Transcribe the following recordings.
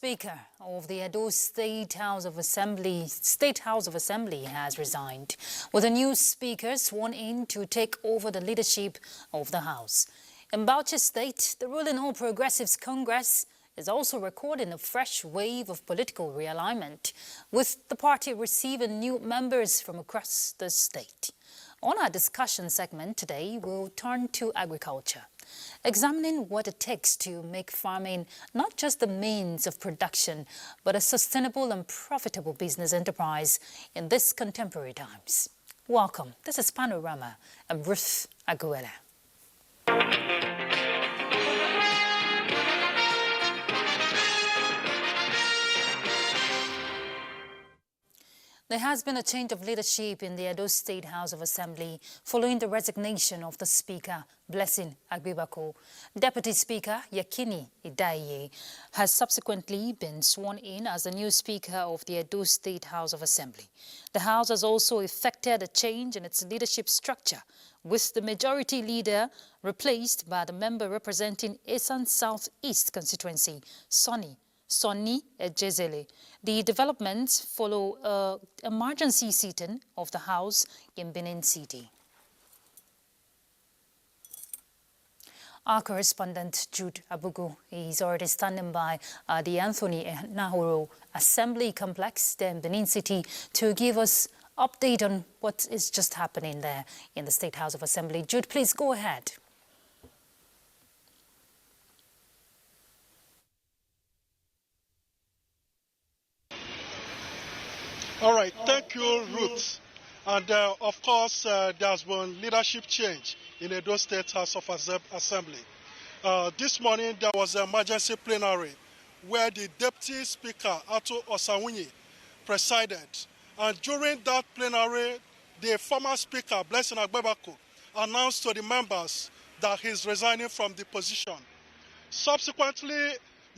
Speaker of the Edo State House of Assembly has resigned, with a new speaker sworn in to take over the leadership of the House. In Bauchi State, the ruling All Progressives Congress is also recording a fresh wave of political realignment, with the party receiving new members from across the state. On our discussion segment today, we'll turn to agriculture, examining what it takes to make farming not just the means of production, but a sustainable and profitable business enterprise in these contemporary times. Welcome. This is Panorama. I'm Ruth Aguilera. There has been a change of leadership in the Edo State House of Assembly following the resignation of the Speaker, Blessing Agbibako. Deputy Speaker Yakini Idaye has subsequently been sworn in as the new Speaker of the Edo State House of Assembly. The House has also effected a change in its leadership structure, with the majority leader replaced by the member representing Esan South East constituency, Sonny Ejezele. The developments follow an emergency sitting of the House in Benin City. Our correspondent Jude Abugu is already standing by the Anthony Nahoro Assembly Complex there in Benin City to give us update on what is just happening there in the State House of Assembly. Jude, please go ahead. All right, thank you, Ruth. And of course, there's been leadership change in Edo State House of Assembly. This morning, there was an emergency plenary where the Deputy Speaker, Ato Osawunyi, presided. And during that plenary, the former Speaker, Blessing Agbibako, announced to the members that he's resigning from the position. Subsequently,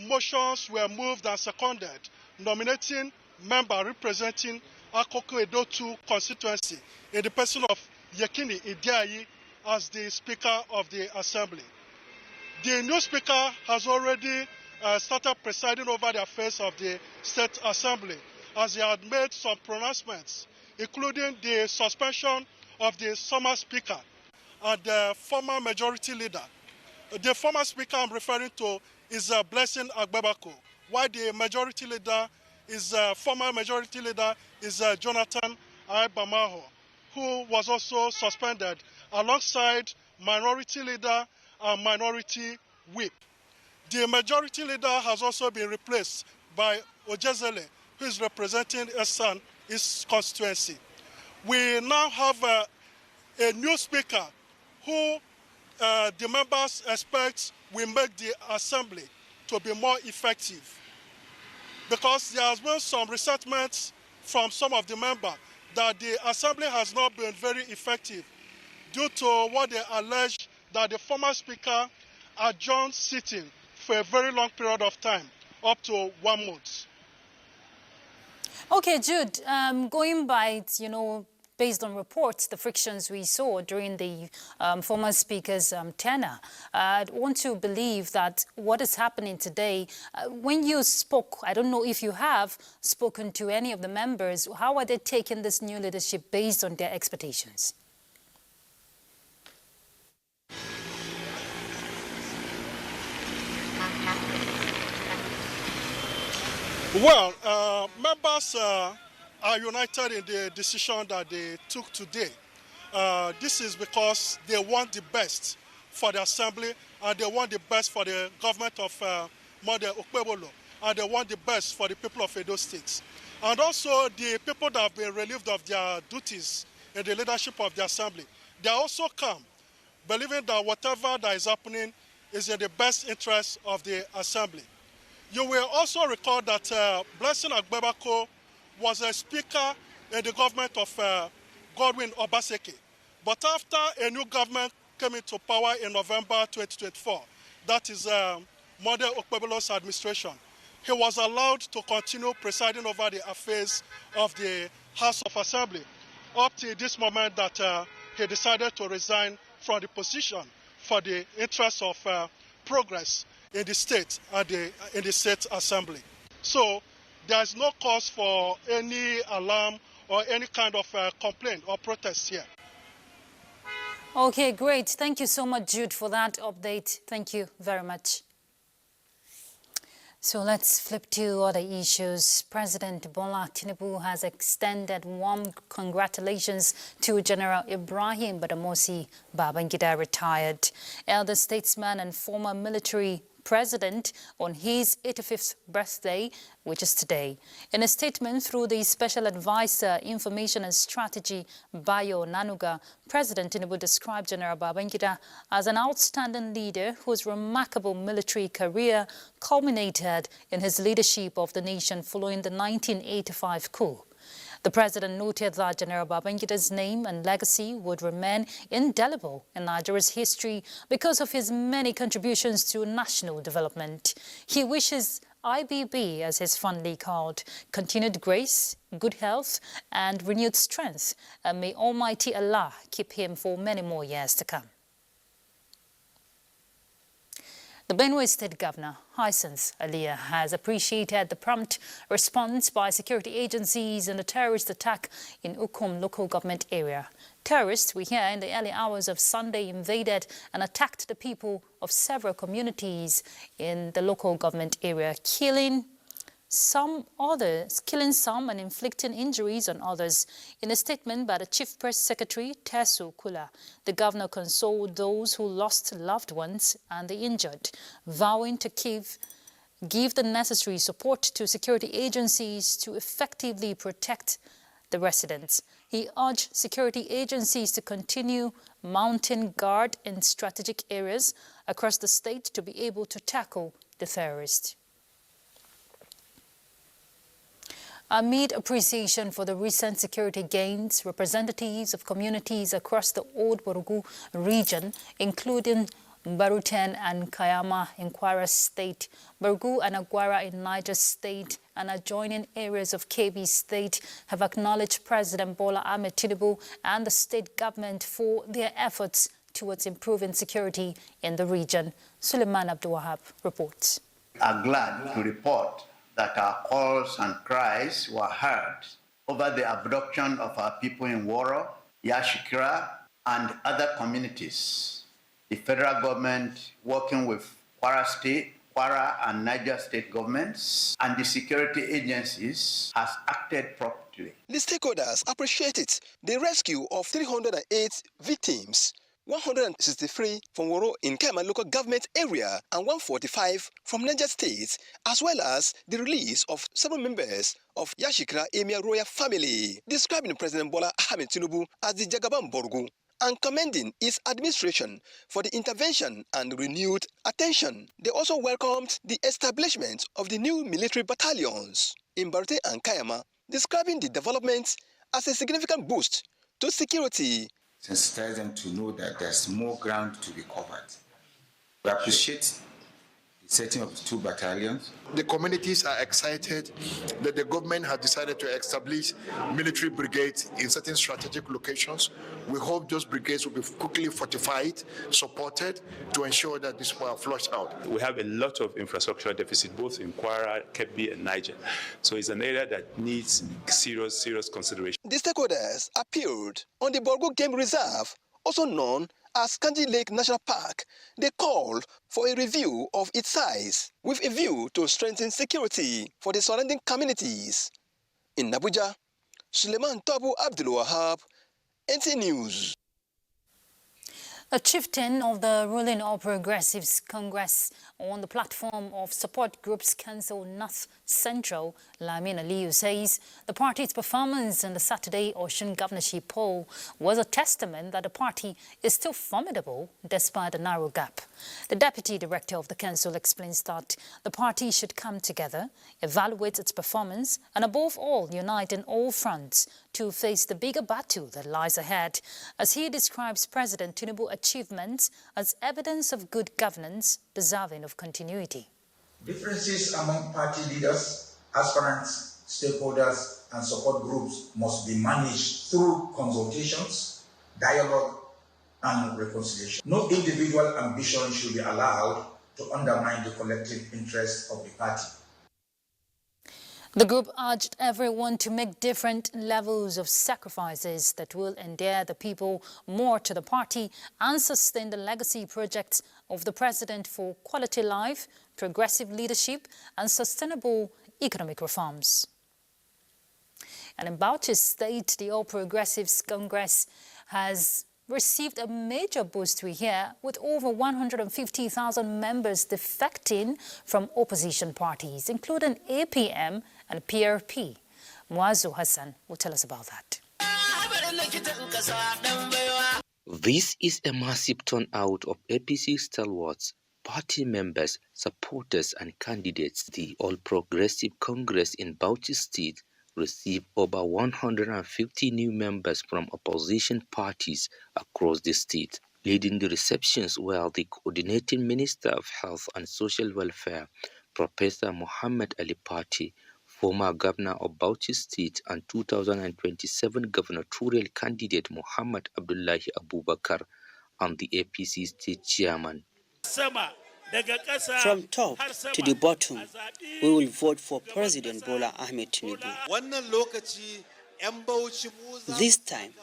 motions were moved and seconded, nominating member representing Akoko Edo 2 constituency in the person of Yakini Idaye as the Speaker of the Assembly. The new Speaker has already started presiding over the affairs of the State Assembly, as he had made some pronouncements, including the suspension of the summer Speaker and the former majority leader. The former Speaker I'm referring to is Blessing Agbibako, while the majority leader former majority leader is Jonathan Aibamaho, who was also suspended alongside minority leader and minority whip. The majority leader has also been replaced by Ojezele, who is representing Esan, his constituency. We now have a new speaker who the members expect will make the assembly to be more effective, because there has been some resentment from some of the members that the assembly has not been very effective due to what they allege that the former speaker adjourned sitting for a very long period of time, up to 1 month. Okay, Jude, going by, based on reports, the frictions we saw during the former speaker's tenure, I want to believe that what is happening today, when you spoke, I don't know if you have spoken to any of the members, how are they taking this new leadership based on their expectations? Well, members are united in the decision that they took today. This is because they want the best for the assembly, and they want the best for the government of Model Okpebolo, and they want the best for the people of Edo State. And also the people that have been relieved of their duties in the leadership of the assembly, they are also calm, believing that whatever that is happening is in the best interest of the assembly. You will also recall that Blessing Agbibako was a speaker in the government of Godwin Obaseki. But after a new government came into power in November 2024, that is Model Okpebolo's administration, he was allowed to continue presiding over the affairs of the House of Assembly up to this moment that he decided to resign from the position for the interests of progress in the state and in the State Assembly. So there's no cause for any alarm or any kind of complaint or protest here. Okay, great. Thank you so much, Jude, for that update. Thank you very much. So let's flip to other issues. President Bola Tinubu has extended warm congratulations to General Ibrahim Badamasi Babangida, retired elder statesman and former military president, on his 85th birthday, which is today. In a statement through the Special Advisor Information and Strategy, Bayo Nanuga, President Tinubu described General Babangida as an outstanding leader whose remarkable military career culminated in his leadership of the nation following the 1985 coup. The president noted that General Babangida's name and legacy would remain indelible in Nigeria's history because of his many contributions to national development. He wishes IBB, as he's fondly called, continued grace, good health, and renewed strength, and may Almighty Allah keep him for many more years to come. The Benue State Governor, Hyacinth Alia, has appreciated the prompt response by security agencies in the terrorist attack in Ukom local government area. Terrorists, we hear, in the early hours of Sunday invaded and attacked the people of several communities in the local government area, killing some and inflicting injuries on others. In a statement by the Chief Press Secretary, Tesu Kula, the governor consoled those who lost loved ones and the injured, vowing to give the necessary support to security agencies to effectively protect the residents. He urged security agencies to continue mounting guard in strategic areas across the state to be able to tackle the terrorists. Amid appreciation for the recent security gains, representatives of communities across the Old Borgu region, including Baruten and Kayama in Kwara State, Borgu and Agwara in Niger State, and adjoining areas of Kebbi State, have acknowledged President Bola Ahmed Tinubu and the state government for their efforts towards improving security in the region. Suleiman Abdulwahab reports. I'm glad to report that our calls and cries were heard over the abduction of our people in Woro, Yashikira, and other communities. The federal government, working with Kwara State, Kwara and Niger State governments, and the security agencies, has acted promptly. The stakeholders appreciated the rescue of 308 victims, 163 from Woro in Kema local government area and 145 from Niger State, as well as the release of 7 members of Yashikra Emir royal family, describing President Bola Ahmed Tinubu as the Jagaban Borgu and commending his administration for the intervention and renewed attention. They also welcomed the establishment of the new military battalions in Barute and Kayama, describing the development as a significant boost to security. Sensitize them to know that there's more ground to be covered. We appreciate the setting of the 2 battalions. The communities are excited that the government has decided to establish military brigades in certain strategic locations. We hope those brigades will be quickly fortified, supported, to ensure that this will flush out. We have a lot of infrastructure deficit, both in Kwara, Kebbi, and Niger. So it's an area that needs serious consideration. The stakeholders appealed on the Borgo Game Reserve, also known as Kanji Lake National Park. They called for a review of its size with a view to strengthen security for the surrounding communities. In Abuja, Suleiman Tabu Abdul Wahab, NTA News. A chieftain of the ruling All Progressives Congress on the platform of support groups Council North Central, Lamin Aliyu, says the party's performance in the Saturday Osun governorship poll was a testament that the party is still formidable despite the narrow gap. The deputy director of the council explains that the party should come together, evaluate its performance, and above all, unite in all fronts to face the bigger battle that lies ahead, as he describes President Tinubu's achievements as evidence of good governance deserving of continuity. Differences among party leaders, aspirants, stakeholders, and support groups must be managed through consultations, dialogue, and reconciliation. No individual ambition should be allowed to undermine the collective interest of the party. The group urged everyone to make different levels of sacrifices that will endear the people more to the party and sustain the legacy projects of the president for quality life, progressive leadership and sustainable economic reforms. And in Bauchi State, the All Progressives Congress has received a major boost, we hear, with over 150,000 members defecting from opposition parties, including APM and PRP. Muazu Hassan will tell us about that. This is a massive turnout of APC stalwarts, party members, supporters and candidates. The All Progressive Congress in Bauchi State received over 150 new members from opposition parties across the state. Leading the receptions were the Coordinating Minister of Health and Social Welfare, Professor Muhammad Ali Pati, former Governor of Bauchi State and 2027 gubernatorial candidate Muhammad Abdullahi Abubakar, and the APC State Chairman. From top to the bottom, we will vote for President Bola Ahmed Tinubu. This time,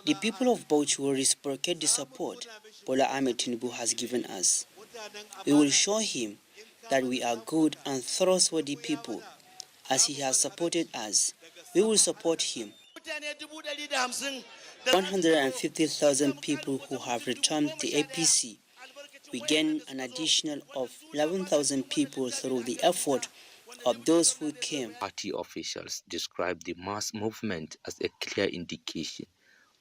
the people of Bauchi will reciprocate the support Bola Ahmed Tinubu has given us. We will show him that we are good and trustworthy people. As he has supported us, we will support him. 150,000 people who have returned to APC. We gain an additional of 11,000 people through the effort of those who came. Party officials described the mass movement as a clear indication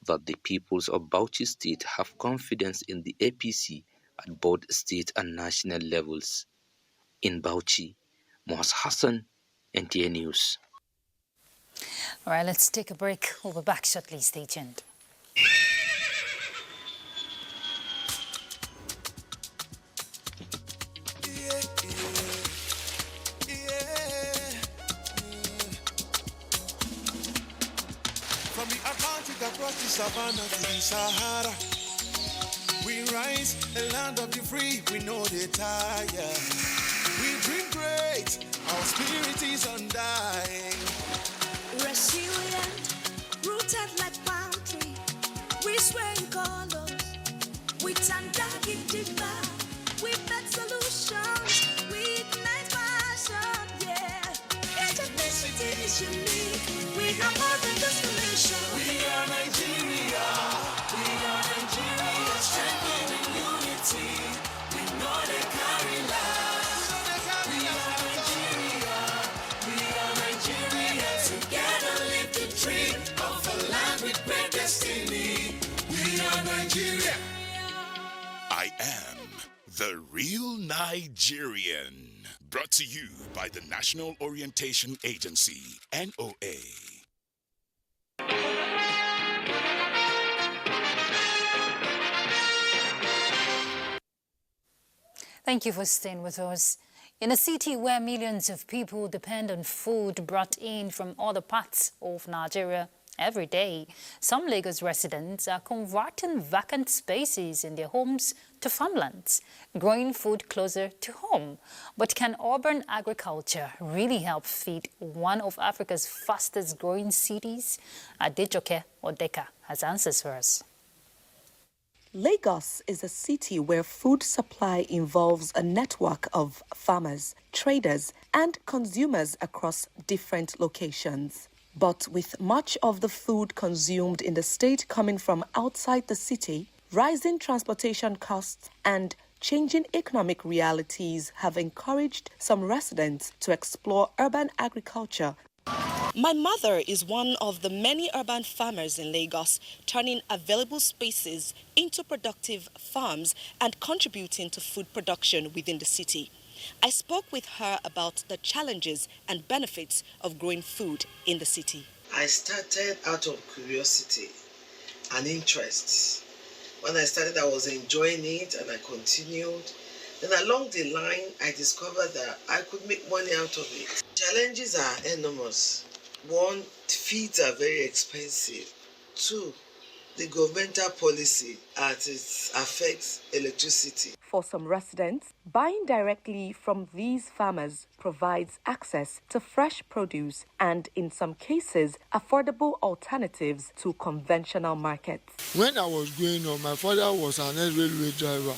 that the peoples of Bauchi State have confidence in the APC at both state and national levels. In Bauchi, Muaz Hassan, NTA News. All right, let's take a break. We'll be back shortly. Stay tuned. From the Atlantic across the savannah to the Sahara, we rise, a land of the free, we know they tire. We dream great, our spirit is undying. Resilient, rooted like palm tree, we sway in colors, we turn dark into light, we bet solutions, we ignite passion, yeah. Each ethnicity is unique, we have more than just a nation. We are Nigeria, strengthened in unity, we know they carry life. We are Nigeria, together live the dream of a land with great destiny. We are Nigeria. I am the real Nigerian. Brought to you by the National Orientation Agency, NOA. Thank you for staying with us. In a city where millions of people depend on food brought in from other parts of Nigeria every day, some Lagos residents are converting vacant spaces in their homes to farmlands, growing food closer to home. But can urban agriculture really help feed one of Africa's fastest growing cities? Adejoke Odeka has answers for us. Lagos is a city where food supply involves a network of farmers, traders, and consumers across different locations. But with much of the food consumed in the state coming from outside the city, rising transportation costs and changing economic realities have encouraged some residents to explore urban agriculture. My mother is one of the many urban farmers in Lagos, turning available spaces into productive farms and contributing to food production within the city. I spoke with her about the challenges and benefits of growing food in the city. I started out of curiosity and interest. When I started, I was enjoying it and I continued. Then along the line, I discovered that I could make money out of it. Challenges are enormous. One, feeds are very expensive. Two, the governmental policy as it affects electricity. for some residents, buying directly from these farmers provides access to fresh produce and, in some cases, affordable alternatives to conventional markets. When I was growing up, my father was an railway driver.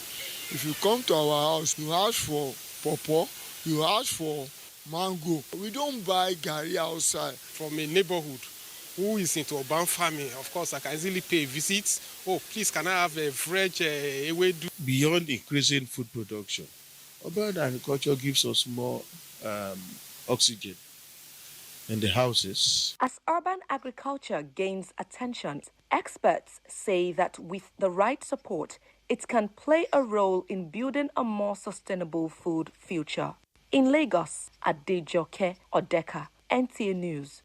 If you come to our house, you ask for pawpaw, you ask for mango. We don't buy gari outside. From a neighborhood who is into urban farming, of course, I can easily pay visits. Oh, please, can I have a fresh ewedu? Beyond increasing food production, urban agriculture gives us more oxygen in the houses. As urban agriculture gains attention, experts say that with the right support, it can play a role in building a more sustainable food future. In Lagos, Adejoke Odeka, NTA News.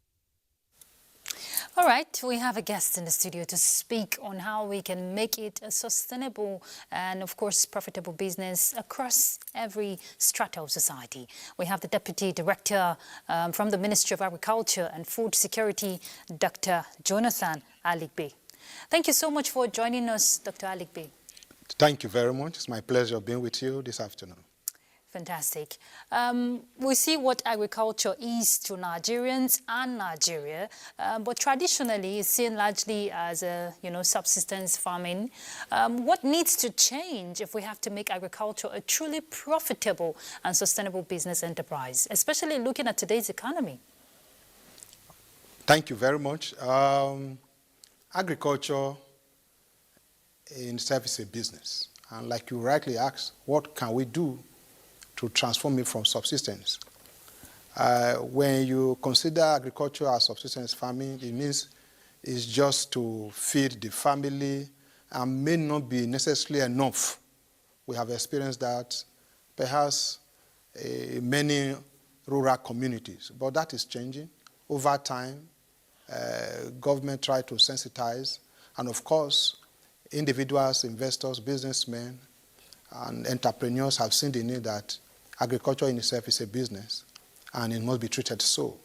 All right, we have a guest in the studio to speak on how we can make it a sustainable and, of course, profitable business across every strata of society. We have the Deputy Director from the Ministry of Agriculture and Food Security, Dr. Jonathan Aligbe. Thank you so much for joining us, Dr. Aligbe. Thank you very much. It's my pleasure being with you this afternoon. Fantastic. We see what agriculture is to Nigerians and Nigeria, but traditionally it's seen largely as a, subsistence farming. What needs to change if we have to make agriculture a truly profitable and sustainable business enterprise, especially looking at today's economy? Thank you very much. Agriculture in itself is a business. And like you rightly asked, what can we do to transform it from subsistence? When you consider agriculture as subsistence farming, it means it's just to feed the family and may not be necessarily enough. We have experienced that perhaps in many rural communities, but that is changing. Over time, government try to sensitize, and of course, individuals, investors, businessmen, and entrepreneurs have seen the need that agriculture in itself is a business, and it must be treated so.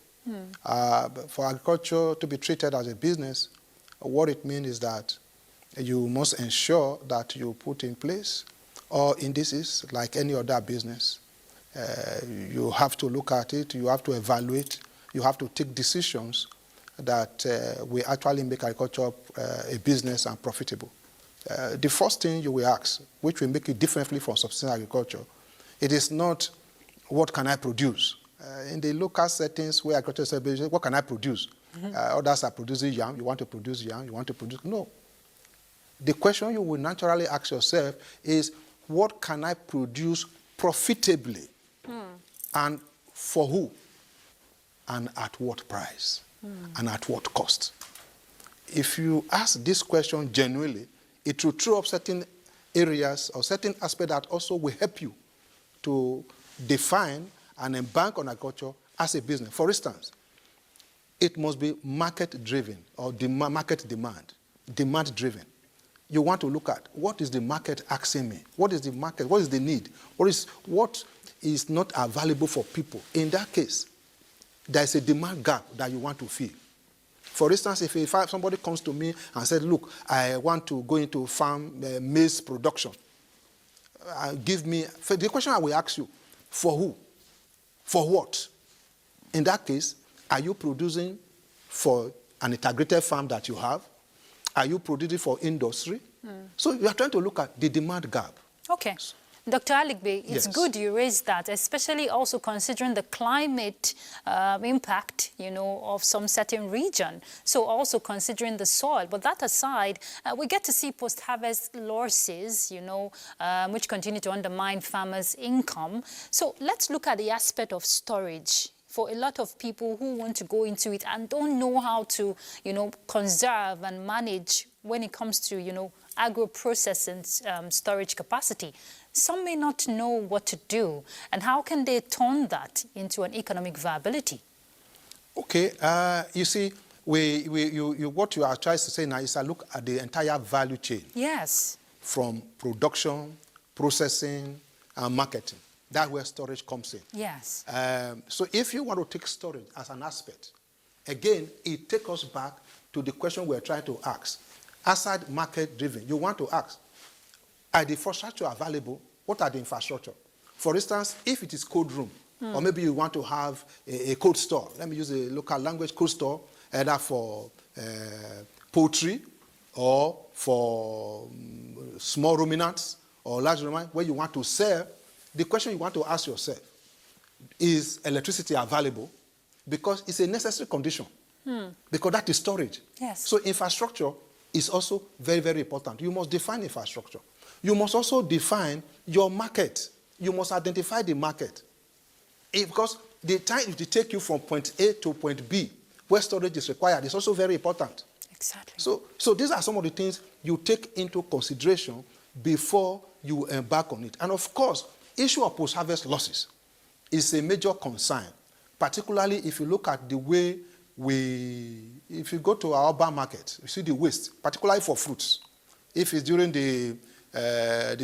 For agriculture to be treated as a business, what it means is that you must ensure that you put in place, or indices like any other business. You have to look at it, you have to evaluate, you have to take decisions that will actually make agriculture a business and profitable. The first thing you will ask, which will make it differently from subsistence agriculture, it is not what can I produce. In the local settings where agriculture is a business, what can I produce? Others are producing yam, you want to produce yam, you want to produce... No. The question you will naturally ask yourself is, what can I produce profitably? And for who? And at what price? And at what cost? If you ask this question genuinely, it will throw up certain areas or certain aspects that also will help you to define and embark on agriculture as a business. For instance, it must be market-driven or market demand-driven. You want to look at what is the market asking me? What is the market? What is the need? What is not available for people? In that case, there is a demand gap that you want to fill. For instance, if somebody comes to me and said, look, I want to go into farm maize production, the question I will ask you, for who? For what? In that case, are you producing for an integrated farm that you have? Are you producing for industry? So you are trying to look at the demand gap. Okay. Dr. Aligbe, it's Yes. good you raised that, especially also considering the climate impact, of some certain region. So also considering the soil. But that aside, we get to see post-harvest losses, which continue to undermine farmers' income. So let's look at the aspect of storage. For a lot of people who want to go into it and don't know how to, conserve and manage when it comes to, agro-processing storage capacity. Some may not know what to do, and how can they turn that into an economic viability? Okay, you see, what you are trying to say now is look at the entire value chain. Yes. From production, processing, and marketing. That's where storage comes in. Yes. So if you want to take storage as an aspect, again, it takes us back to the question we're trying to ask. Aside market-driven, you want to ask, are the infrastructure available what are the infrastructure? For instance, if it is cold room, or maybe you want to have a cold store, let me use a local language cold store, either for poultry or for small ruminants or large ruminants, where you want to sell, the question you want to ask yourself, is electricity available? Because it's a necessary condition, because that is storage. Yes. So infrastructure is also very, very important. You must define infrastructure. You must also define your market. You must identify the market. Because the time it will take you from point A to point B, where storage is required, is also very important. Exactly. So these are some of the things you take into consideration before you embark on it. And of course, issue of post-harvest losses is a major concern, particularly if you look at the way if you go to our urban market, you see the waste, particularly for fruits. If it's during the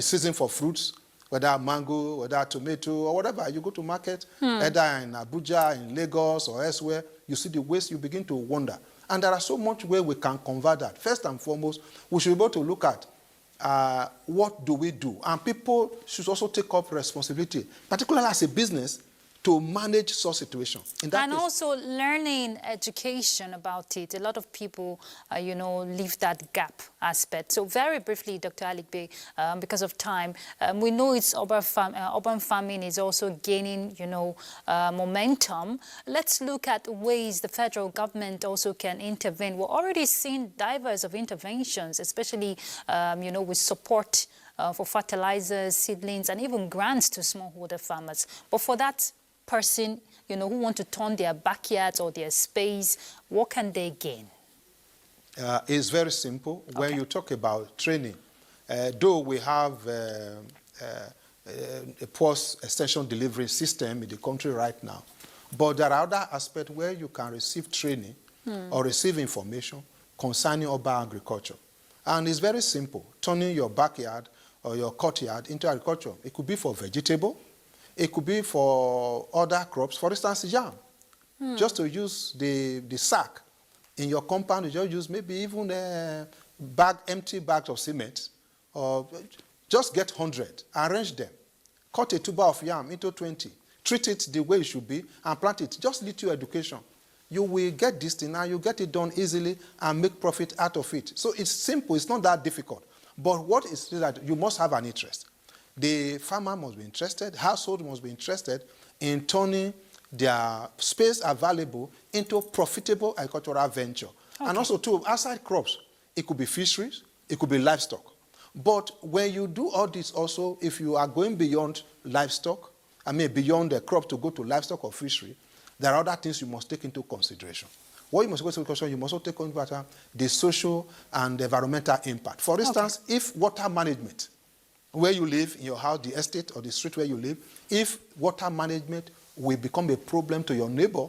season for fruits, whether mango, whether tomato, or whatever, you go to market, either in Abuja, in Lagos, or elsewhere, you see the waste, you begin to wonder. And there are so much way we can convert that. First and foremost, we should be able to look at what do we do. And people should also take up responsibility, particularly as a business, to manage such situations. And also learning education about it. A lot of people, leave that gap aspect. So very briefly, Dr. Aligbe, because of time, we know it's urban farming is also gaining, momentum. Let's look at ways the federal government also can intervene. We're already seeing diverse of interventions, especially, with support for fertilizers, seedlings, and even grants to smallholder farmers. But for that person, who want to turn their backyards or their space, what can they gain? It's very simple. Okay. When you talk about training, though we have a post-extension delivery system in the country right now, but there are other aspects where you can receive training or receive information concerning urban agriculture. And it's very simple, turning your backyard or your courtyard into agriculture. It could be for vegetable, it could be for other crops, for instance, yam. Just to use the sack in your compound, you just use maybe even empty bags of cement, or just get 100, arrange them, cut a tuber of yam into 20, treat it the way it should be, and plant it. Just little education. You will get this thing, and you get it done easily and make profit out of it. So it's simple, it's not that difficult. But what is that you must have an interest. The farmer must be interested, household must be interested in turning their space available into profitable agricultural venture. Okay. And also, too, outside crops, it could be fisheries, it could be livestock. But when you do all this also, if you are going beyond livestock, beyond the crop to go to livestock or fishery, there are other things you must take into consideration. What you must take into consideration, you must also take into consideration the social and environmental impact. For instance, if water management, where you live, in your house, the estate or the street where you live, if water management will become a problem to your neighbor,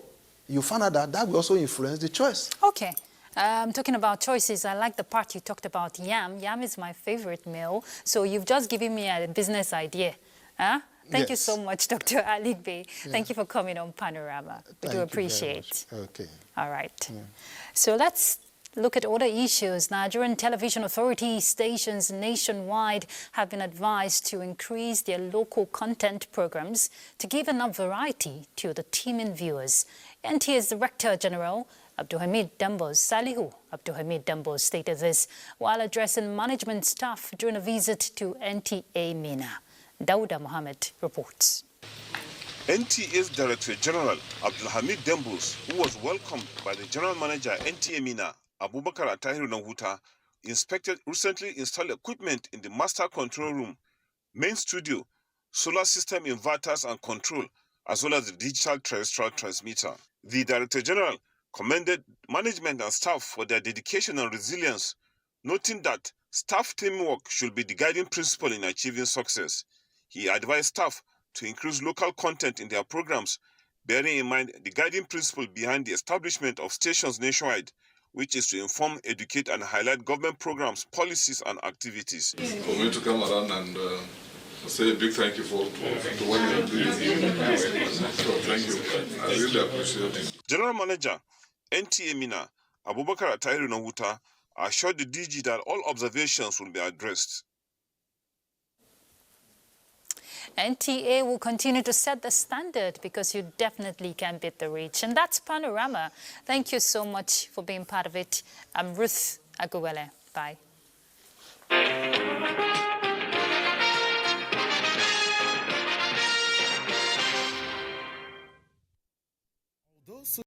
you find out that will also influence the choice. Okay. Talking about choices, I like the part you talked about yam. Yam is my favorite meal. So you've just given me a business idea. Thank you so much, Dr. Aligbe. Yeah. Thank you for coming on Panorama. We do appreciate. Okay. All right. Yeah. So let's look at other issues. Nigerian television authority stations nationwide have been advised to increase their local content programs to give enough variety to the teeming viewers. NTA's Director General Abdulhamid Dambos stated this while addressing management staff during a visit to NTA Mina. Dauda Mohammed reports. NTA's Director General Abdulhamid Dambos, who was welcomed by the General Manager NTA Mina, Abubakar Atahiru Nahuta, inspected recently installed equipment in the master control room, main studio, solar system inverters and control, as well as the digital terrestrial transmitter. The Director General commended management and staff for their dedication and resilience, noting that staff teamwork should be the guiding principle in achieving success. He advised staff to increase local content in their programs, bearing in mind the guiding principle behind the establishment of stations nationwide, which is to inform, educate, and highlight government programs, policies, and activities. For me to come around and say a big thank you for what you are doing. So thank you. I really appreciate it. General Manager, NTA Mina, Abubakar Atahiru Nahuta, assured the DG that all observations will be addressed. NTA will continue to set the standard because you definitely can beat the rich. And that's Panorama. Thank you so much for being part of it. I'm Ruth Agowele. Bye.